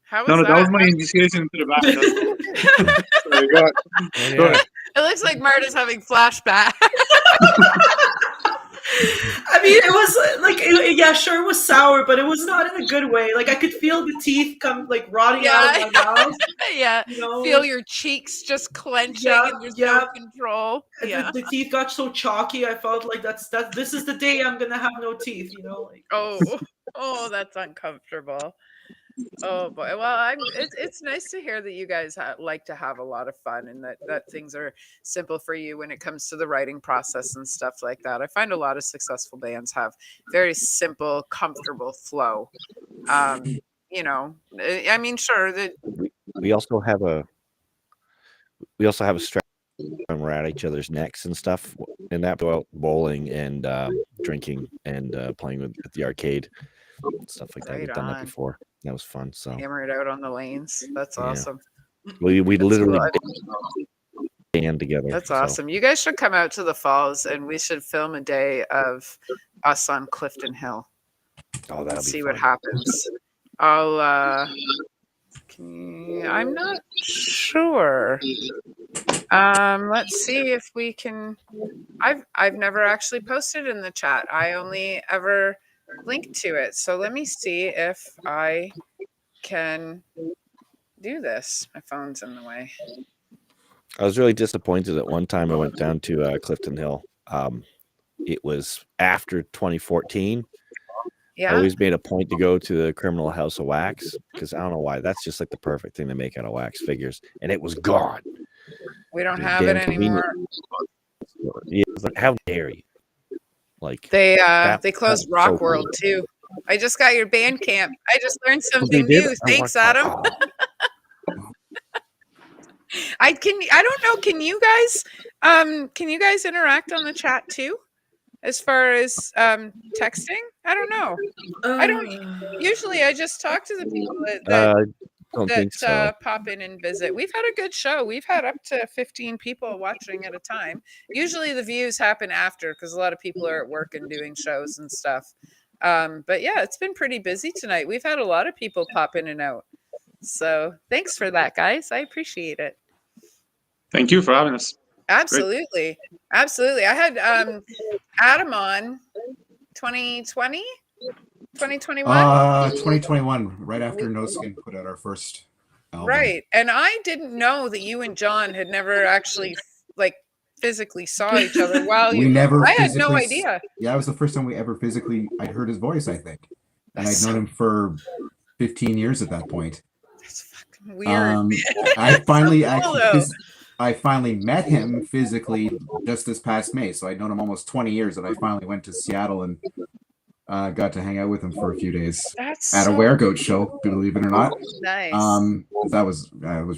How was No, that that? was my initiation into the band. Sorry, go ahead. Oh, Go yeah. ahead. It looks like Marta's having flashbacks. I mean, it was like, yeah, sure, it was sour, but it was not in a good way. Like I could feel the teeth come like rotting out of my mouth. Yeah. You know, Feel your cheeks just clenching Yeah, and there's yeah. no control. Yeah. The teeth got so chalky. I felt like this is the day I'm gonna have no teeth. You know, like Oh, that's uncomfortable. Oh boy. Well, it's nice to hear that you guys like to have a lot of fun and that things are simple for you when it comes to the writing process and stuff like that. I find a lot of successful bands have very simple, comfortable flow. You know, I mean, sure that We also have a stretch when we're at each other's necks and stuff, and that go out bowling and drinking and playing at the arcade, stuff like that. Right We've done that on. before. That was fun. So hammer it out on the lanes. That's Yeah. awesome. we That's literally cool. band together. That's so. awesome. You guys should come out to the falls and we should film a day of us on Clifton Hill. Oh, that'll be See fun. what happens. I'll I'm not sure. Let's see if we can. I've never actually posted in the chat. I only ever linked to it. So let me see if I can do this. My phone's in the way. I was really disappointed at one time I went down to Clifton Hill. It was after 2014. I Yeah. always made a point to go to the Criminal House of Wax because I don't know why. That's just like the perfect thing to make out of wax figures. And it was gone. We don't The have it damn convenient- anymore. Yeah, it was like, how dare you? Like They that closed was Rock so World too. I just got your Bandcamp. I just learned they something did? new. I Thanks, want- Adam. I don't know. Can you guys interact on the chat too? As far as texting? I don't know. I don't usually I just talk to the people don't think so. pop in and visit. We've had a good show. We've had up to 15 people watching at a time. Usually the views happen after because a lot of people are at work and doing shows and stuff. But yeah, it's been pretty busy tonight. We've had a lot of people pop in and out. So thanks for that, guys. I appreciate it. Thank you for having us. Absolutely. Absolutely. I had Adam on 2020, 2021. 2021, right after No Skin put out our first album. Right. And I didn't know that you and John had never actually like physically saw each other while We you never I had no physically idea. Yeah, it was the first time we ever I'd heard his voice, I think. And That's I'd known him for 15 years at that point. That's fucking weird. I finally cool, I finally met him physically just this past May. So I'd known him almost 20 years, and I finally went to Seattle and got to hang out with him for a few days That's at a so Weregoat show, believe it or not. nice. That was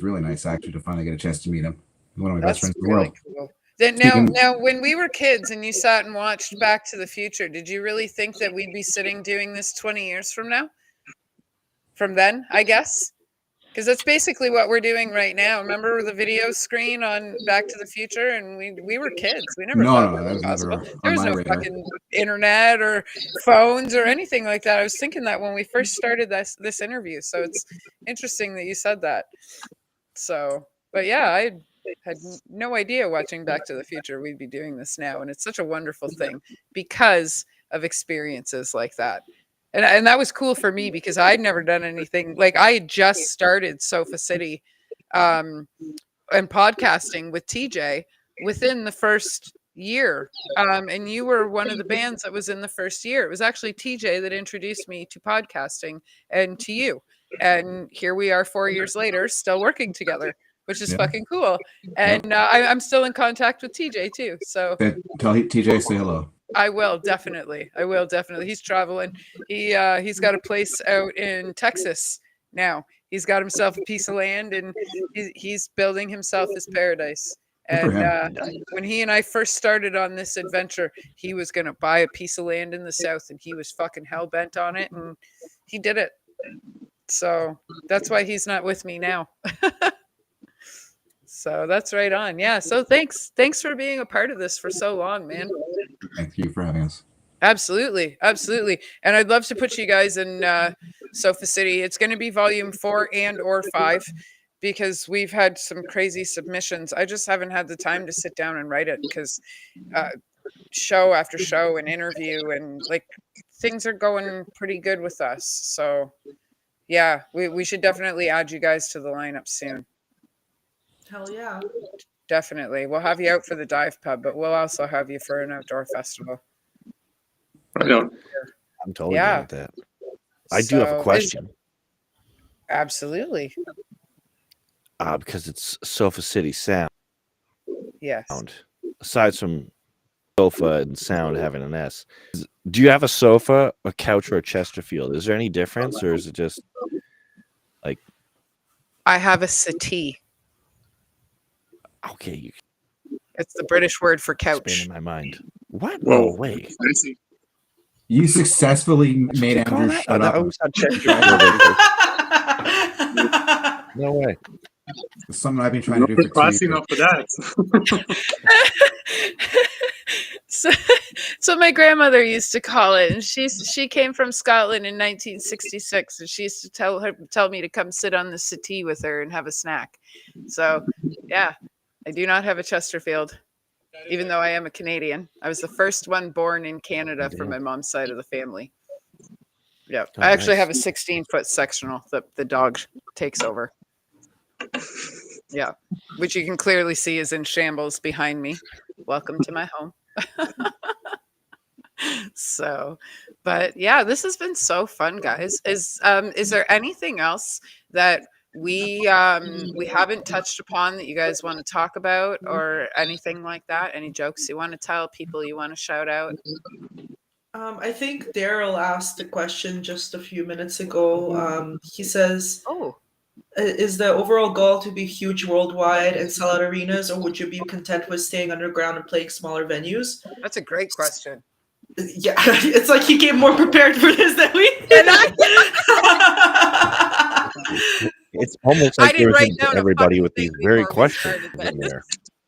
really nice actually to finally get a chance to meet him. One of my best friends in the really world. cool. Then now, when we were kids and you sat and watched Back to the Future, did you really think that we'd be sitting doing this 20 years from now? From then, I guess? Because that's basically what we're doing right now. Remember the video screen on Back to the Future? And we were kids. We never thought that that was possible. never There on was my no radar. fucking internet or phones or anything like that. I was thinking that when we first started this interview. So it's interesting that you said that. So, but yeah, I had no idea watching Back to the Future we'd be doing this now. And it's such a wonderful thing because of experiences like that. And that was cool for me because I'd never done anything. Like I had just started Sofa City and podcasting with TJ within the first year. And you were one of the bands that was in the first year. It was actually TJ that introduced me to podcasting and to you. And here we are 4 years later, still working together, which is fucking cool. And I'm still in contact with TJ too. So Tell TJ say hello. I will definitely. He's traveling. He's got a place out in Texas now. He's got himself a piece of land and he's building himself his paradise. And when he and I first started on this adventure, he was going to buy a piece of land in the South and he was fucking hell bent on it. And he did it. So that's why he's not with me now. So that's right on. Yeah. So thanks for being a part of this for so long, man. Thank you for having us. Absolutely, absolutely. And I'd love to put you guys in Sofa City. It's going to be volume 4 and or 5 because we've had some crazy submissions. I just haven't had the time to sit down and write it because show after show and interview and like things are going pretty good with us. So yeah, we should definitely add you guys to the lineup soon. Hell yeah. Definitely. We'll have you out for the dive pub, but we'll also have you for an outdoor festival. Right on. I'm totally Yeah. down with that. I do have a So- question. Absolutely. Because it's Sofa City sound. Yes. Aside from sofa and sound having an S, do you have a sofa, a couch, or a Chesterfield? Is there any difference, or is it just like? I have a settee. Okay, you It's the British word for couch. expanded my mind. What? Whoa. No way. Fancy. You successfully made Call Andrew that? shut Oh, up. that was not Chesterfield. No way. It's something I've been trying to do for 2 Classy years. enough for that. So my grandmother used to call it, and she came from Scotland in 1966, and she used to tell me to come sit on the settee with her and have a snack. So yeah, I do not have a Chesterfield, even though I am a Canadian. I was the first one born in Canada from my mom's side of the family. Yeah, Oh, I actually nice. have a 16-foot sectional that the dog takes over. Yeah, which you can clearly see is in shambles behind me. Welcome to my home. So, but yeah, this has been so fun, guys. Is there anything else that we haven't touched upon that you guys want to talk about or anything like that? Any jokes you want to tell, people you want to shout out? I think Daryl asked a question just a few minutes ago. He says, Oh, is the overall goal to be huge worldwide and sell out arenas, or would you be content with staying underground and playing smaller venues? that's a great question. Yeah, it's like he came more prepared for this than we did. It's almost I like didn't there write isn't down a everybody fucking with these thing very before we questions started in this. there.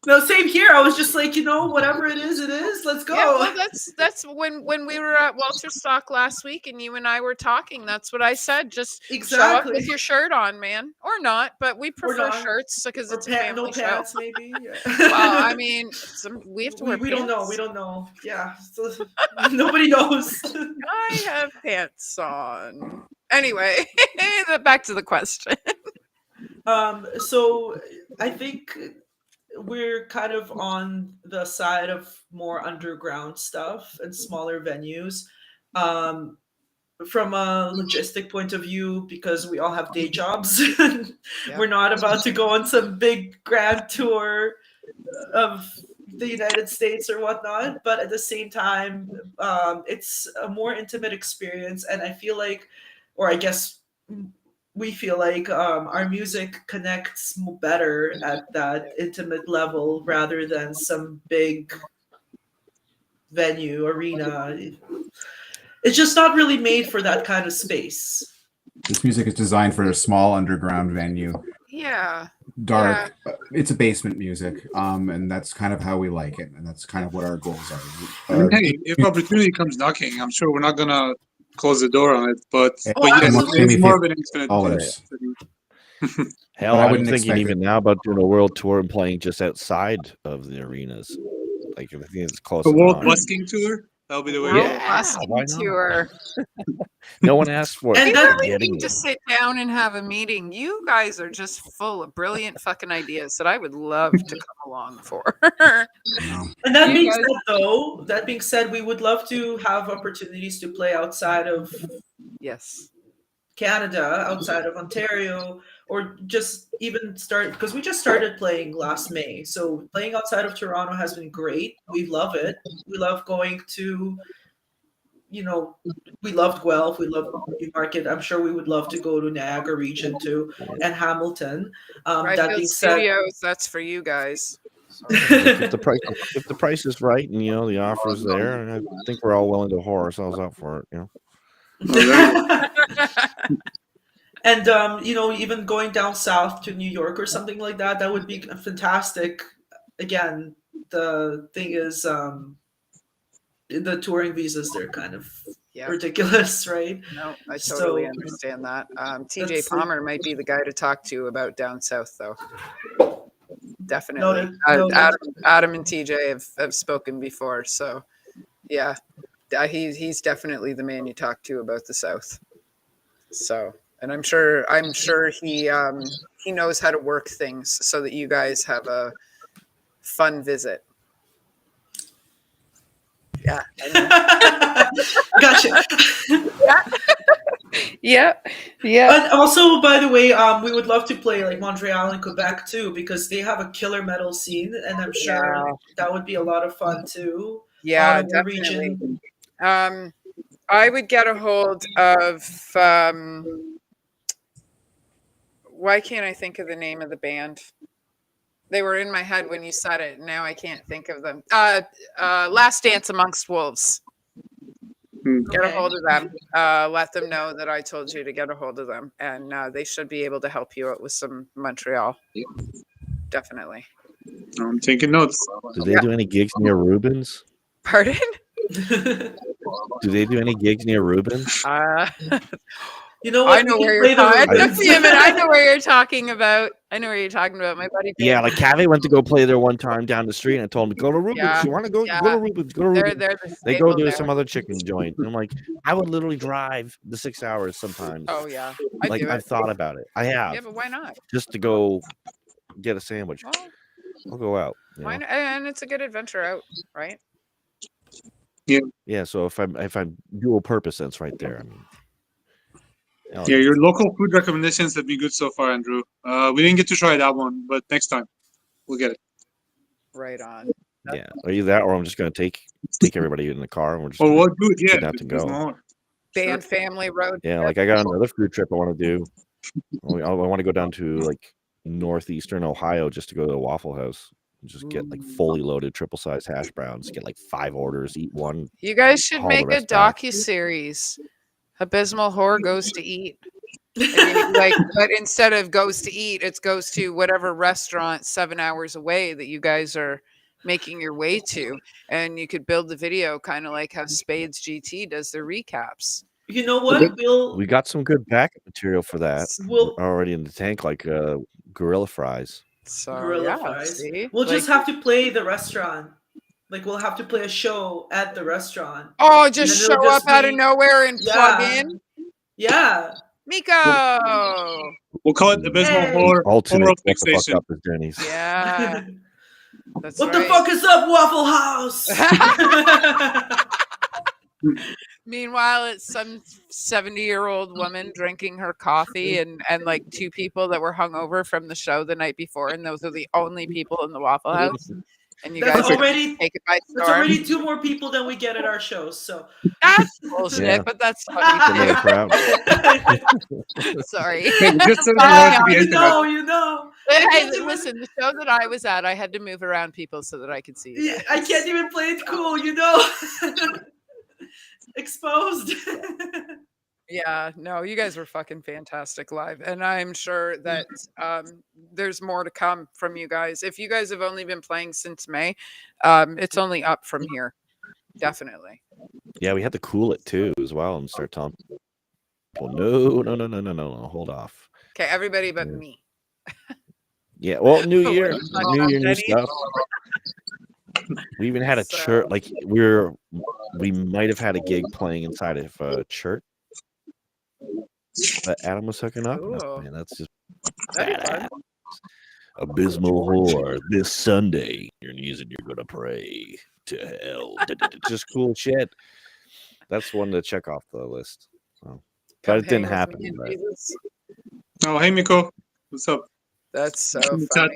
No, same here. I was just like, whatever it is, it is. Let's go. Yeah, well, that's when we were at Walter's Stock last week and you and I were talking. That's what I said. Just show up Exactly. with your shirt on, man, or not. But we prefer not. shirts because Or it's a family no show. pants, maybe. Yeah. Well, I mean, we have to wear we pants. don't know. We don't know. Yeah, so, nobody knows. I have pants on. Anyway, back to the question. So I think we're kind of on the side of more underground stuff and smaller venues. From a logistic point of view, because we all have day jobs, we're not about to go on some big grand tour of the United States or whatnot. But at the same time, it's a more intimate experience, and I feel like, or I guess we feel like our music connects better at that intimate level rather than some big venue arena. It's just not really made for that kind of space. This music is designed for a small underground venue. Yeah. Dark. It's a basement music, and that's kind of how we like it, and that's kind of what our goals are. Hey, if opportunity comes knocking, I'm sure we're not gonna close the door on it. But Hey, yes, absolutely. it's more of an infinite. $50. Hell, But I I'm wouldn't thinking expect even now about doing a world tour and playing just outside of the arenas. Like I think it's close The World enough. Busking Tour. That'll be the way. World to go. Busking why not? Tour. No one asked for it. And We that- really Getting need to it. sit down and have a meeting. You guys are just full of brilliant fucking ideas that I would love to come along for. No. And that You being guys- said, though, that being said, we would love to have opportunities to play outside of Yes. Canada, outside of Ontario, or just even start, because we just started playing last May. So playing outside of Toronto has been great. We love it. We love going to, we loved Guelph, we love Newmarket. I'm sure we would love to go to Niagara region too, and Hamilton. That Ryfield being said, Studios, that's for you guys. If the price is right and the offer's there, and I think we're all willing to whore ourselves out for it. and even going down south to New York or something like that, that would be fantastic. Again, the thing is, the touring visas, they're kind of Yeah. ridiculous, right? No, I So, totally understand that. TJ that's like- Palmer might be the guy to talk to about down south, though. Definitely. Noted. Adam and TJ have spoken before, so yeah, he's definitely the man you talk to about the south. So, and I'm sure he knows how to work things so that you guys have a fun visit. Yeah. Gotcha. Yeah. And also, by the way, we would love to play like Montreal and Quebec too, because they have a killer metal scene, and I'm sure that would be a lot of fun too. Yeah, out of our definitely. region. I would get a hold of. Why can't I think of the name of the band? They were in my head when you said it. Now I can't think of them. Last Dance Amongst Wolves. Get a hold of them. Let them know that I told you to get a hold of them, and they should be able to help you out with some Montreal. Definitely. I'm taking notes. Do they do any gigs near Rubens? Pardon? Do they do any gigs near Rubens? You know what? I know We where can you're play the talking. Rubens. Damn it! I know where you're talking about. I know where you're talking about. My buddy. Yeah, like Cave went to go play there one time down the street, and I told him, "Go to Rubens. Yeah. You want to go? Yeah. Go to Rubens. Go to Rubens." They're They go to to some other chicken joint. And I'm like, I would literally drive the 6 hours sometimes. Oh yeah, I've thought about it. I have. Yeah, but why not? Just to go get a sandwich. Well, I'll go out. why not? And it's a good adventure out, right? Yeah. So if I'm dual purpose, that's right there. I mean. Yeah, your local food recommendations have been good so far, Andrew. We didn't get to try that one, but next time we'll get it. Right on. Yeah, or either that, or I'm just gonna take everybody in the car and we're just. Oh, gonna what food? Yeah, kidnap and go. Band family road. Yeah, like I got another food trip I want to do. I want to go down to like northeastern Ohio just to go to the Waffle House. And just get like fully loaded triple size hash browns. Get like 5 orders, eat one. You guys should haul the make a rest back. docu-series. Abysmal Horror Goes to Eat. But instead of goes to eat, it goes to whatever restaurant 7 hours away that you guys are making your way to, and you could build the video kind of like how Spades GT does their recaps. You know what? We got some good backup material for that already in the tank, like gorilla fries. So Gorilla fries. We'll just have to play the restaurant. Like we'll have to play a show at the restaurant. Oh, just show up out of nowhere and plug in. Yeah. Miko. We'll call it Abysmal Horror. Ultimate Horror what the fuck fixation. up is Denny's. Yeah. That's what right. the fuck is up, Waffle House? Meanwhile, it's some 70-year-old woman drinking her coffee and like 2 people that were hungover from the show the night before, and those are the only people in the Waffle House. And you guys already take it by storm. That's already 2 more people than we get at our shows. So that's bullshit, but that's funny too. Sorry. Just you know. Hey, listen, the show that I was at, I had to move around people so that I could see you guys. I can't even play it cool, you know. Exposed. Yeah, no, you guys were fucking fantastic live, and I'm sure that there's more to come from you guys. If you guys have only been playing since May, it's only up from here, definitely. Yeah, we had to cool it too as well and start telling people, no, hold off. Okay, everybody but me. Yeah, well, New Year, new stuff. We even had a church, like we might have had a gig playing inside of a church. But Adam was hooking up. Man, that's just badass. Abysmal Horror this Sunday. Your knees and you're gonna pray to hell. Just cool shit. That's one to check off the list. So, but it didn't happen. But... Oh, hey Miko, what's up? That's so funny.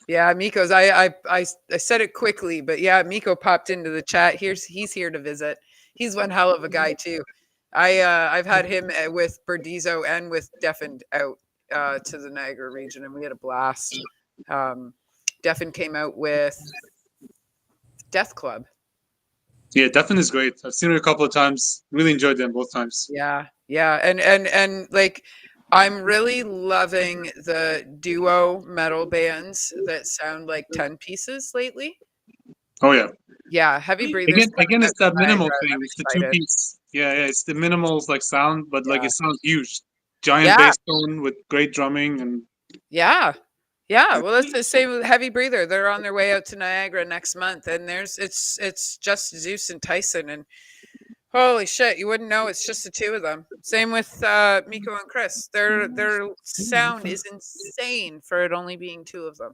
Yeah, Miko's. I said it quickly, but yeah, Miko popped into the chat. He's here to visit. He's one hell of a guy too. I've had him with Berdizzo and with Deafened out to the Niagara region, and we had a blast. Deafened came out with Death Club. Yeah, Deafened is great. I've seen it a couple of times. Really enjoyed them both times. Yeah, and like I'm really loving the duo metal bands that sound like 10 pieces lately. Oh yeah. Yeah, Heavy Breathers. Again, it's that minimal Niagara, thing. I'm It's the excited. 2-piece. Yeah, it's the minimal like sound, but like Yeah. it sounds huge. Giant Yeah. bass tone with great drumming and Yeah. Yeah. Well, that's the same with Heavy Breather. They're on their way out to Niagara next month, and it's just Zeus and Tyson, and holy shit, you wouldn't know it's just the two of them. Same with Miko and Chris. Their sound is insane for it only being two of them.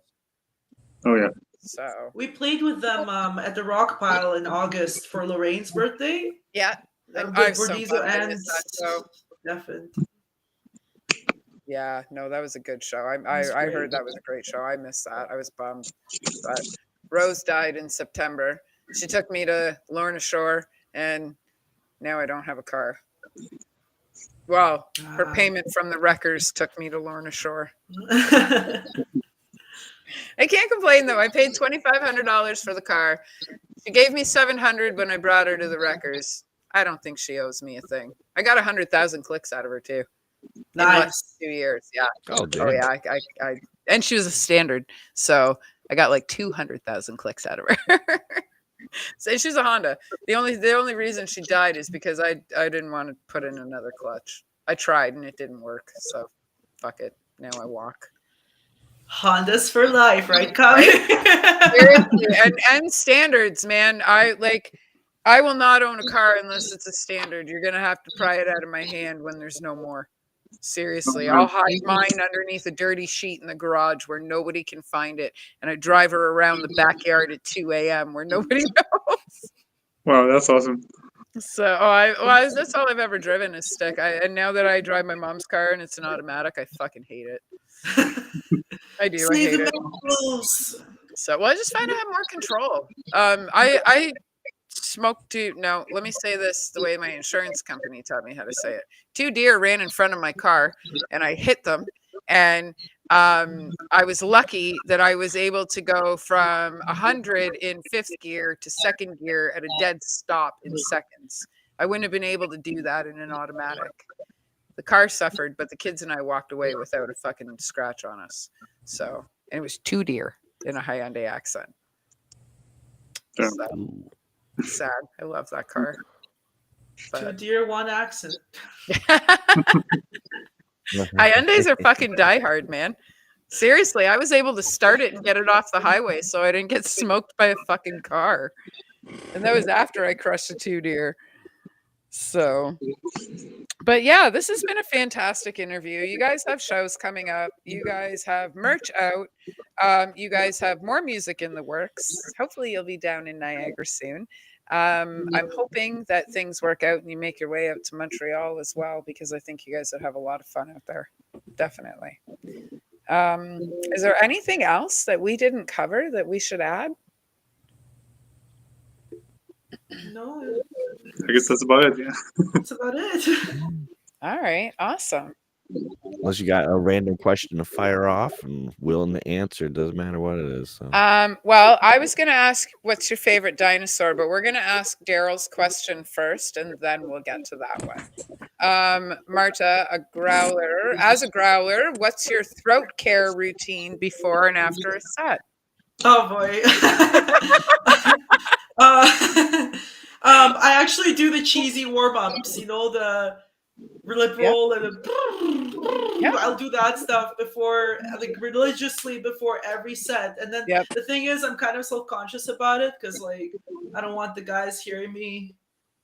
oh yeah. So We played with them at the Rock Pile in August for Lorraine's birthday. yeah, With I'm so Bordizo bummed I and missed that show. Stefan. Yeah, no, that was a good show. I great. heard that was a great show. I missed that. I was bummed. But Rose died in September. She took me to Lorna Shore, and now I don't have a car. Well, her payment from the wreckers took me to Lorna Shore. I can't complain though. I paid $2,500 for the car. She gave me $700 when I brought her to the wreckers. I don't think she owes me a thing. I got 100,000 clicks out of her too. In less than 2 years. Yeah. Oh, Oh yeah. I and she was a standard, so I got like 200,000 clicks out of her. So she's a Honda. The only reason she died is because I didn't want to put in another clutch. I tried and it didn't work. So fuck it. Now I walk. Hondas for life, right, Kyle? Seriously, and standards, man. I will not own a car unless it's a standard. You're gonna have to pry it out of my hand when there's no more. Seriously, I'll hide mine underneath a dirty sheet in the garage where nobody can find it, and I drive her around the backyard at 2 a.m. where nobody knows. Wow, that's awesome. So, that's all I've ever driven is stick. And now that I drive my mom's car and it's an automatic, I fucking hate it. I do. I hate it. So, well, I just find I have more control. I smoked no, let me say this the way my insurance company taught me how to say it. 2 deer ran in front of my car and I hit them. And I was lucky that I was able to go from 100 in 5th gear to 2nd gear at a dead stop in seconds. I wouldn't have been able to do that in an automatic. The car suffered, but the kids and I walked away without a fucking scratch on us. So, and it was 2 deer in a Hyundai Accent. Yeah. So, sad. I love that car. 2 deer, 1 accent. Hyundais are fucking diehard, man. Seriously, I was able to start it and get it off the highway so I didn't get smoked by a fucking car. And that was after I crushed a 2 deer. So, but yeah, this has been a fantastic interview. You guys have shows coming up. You guys have merch out. You guys have more music in the works. Hopefully, you'll be down in Niagara soon. I'm hoping that things work out and you make your way out to Montreal as well, because I think you guys would have a lot of fun out there. Definitely. Is there anything else that we didn't cover that we should add? No, I guess that's about it. Yeah. that's about it. All right. Awesome. Unless you got a random question to fire off and willing to answer, doesn't matter what it is. So. Well, I was going to ask what's your favorite dinosaur, but we're going to ask Daryl's question first, and then we'll get to that one. Marta, as a growler, what's your throat care routine before and after a set? Oh boy. I actually do the cheesy warm-ups, the lip roll and I'll do that stuff before, like religiously before every set. And then the thing is, I'm kind of self-conscious about it because like I don't want the guys hearing me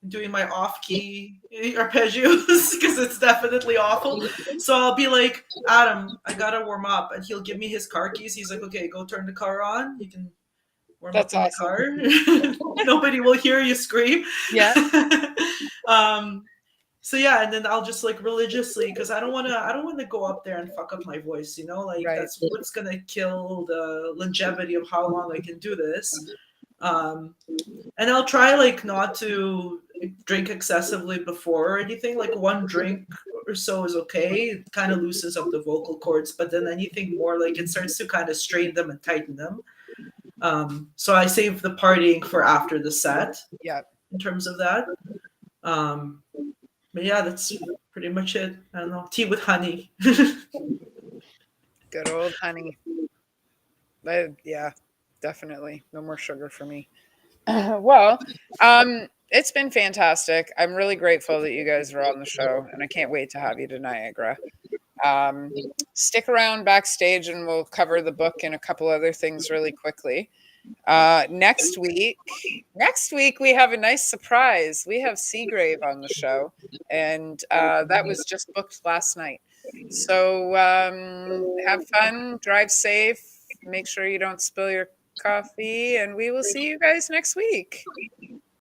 doing my off-key arpeggios because it's definitely awful. So I'll be like, Adam, I gotta warm up, and he'll give me his car keys. He's like, okay, go turn the car on. You can warm up in the car. Nobody will hear you scream. Yeah. So yeah, and then I'll just like religiously, because I don't want to go up there and fuck up my voice, that's what's gonna kill the longevity of how long I can do this. And I'll try like not to drink excessively before or anything. Like 1 drink or so is okay. It kind of loosens up the vocal cords, but then anything more, like it starts to kind of strain them and tighten them. So I save the partying for after the set. Yeah. In terms of that. But yeah, that's pretty much it. I don't know. Tea with honey. Good old honey. Yeah, definitely. No more sugar for me. Well, it's been fantastic. I'm really grateful that you guys are on the show, and I can't wait to have you to Niagara. Stick around backstage, and we'll cover the book and a couple other things really quickly. Next week we have a nice surprise. We have Seagrave on the show, and that was just booked last night. So have fun, drive safe, make sure you don't spill your coffee, and we will see you guys next week.